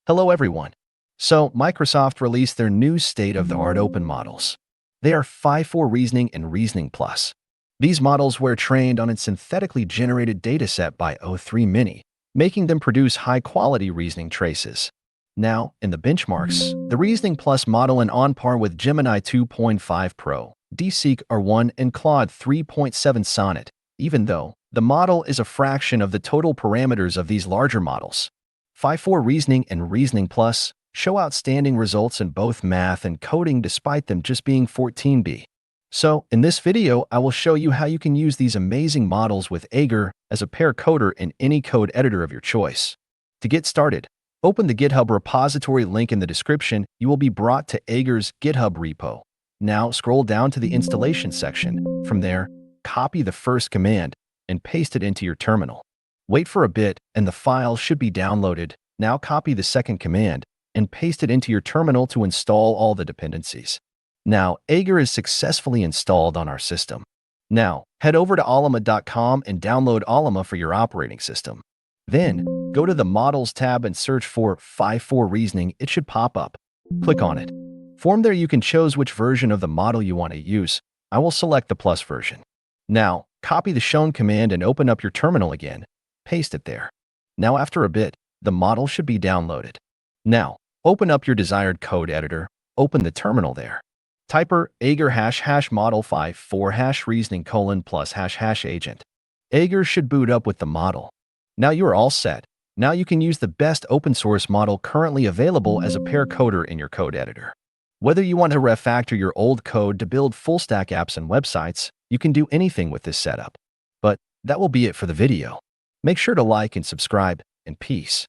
Hello everyone. So, Microsoft released their new state-of-the-art open models. They are 5.4 Reasoning and Reasoning Plus. These models were trained on a synthetically generated dataset by O3 Mini, making them produce high-quality reasoning traces. Now, in the benchmarks, the Reasoning Plus model is on par with Gemini 2.5 Pro, DeepSeek R1, and Claude 3.7 Sonnet, even though the model is a fraction of the total parameters of these larger models. 5.4 Reasoning and Reasoning Plus show outstanding results in both math and coding despite them just being 14B. So, in this video, I will show you how you can use these amazing models with Ager as a pair coder in any code editor of your choice. To get started, open the GitHub repository link in the description. You will be brought to Ager's GitHub repo. Now, scroll down to the installation section. From there, copy the first command and paste it into your terminal. Wait for a bit, and the file should be downloaded. Now copy the second command and paste it into your terminal to install all the dependencies. Now, Ager is successfully installed on our system. Now, head over to Ollama.com and download Ollama for your operating system. Then, go to the Models tab and search for 5.4 Reasoning. It should pop up. Click on it. From there, you can choose which version of the model you want to use. I will select the Plus version. Now, copy the shown command and open up your terminal again. Paste it there. Now, after a bit, the model should be downloaded. Now, open up your desired code editor. Open the terminal there. Type Ager # model 5.4 reasoning plus # agent. Ager should boot up with the model. Now you are all set. Now you can use the best open source model currently available as a pair coder in your code editor. Whether you want to refactor your old code to build full stack apps and websites, you can do anything with this setup. But that will be it for the video. Make sure to like and subscribe, and peace.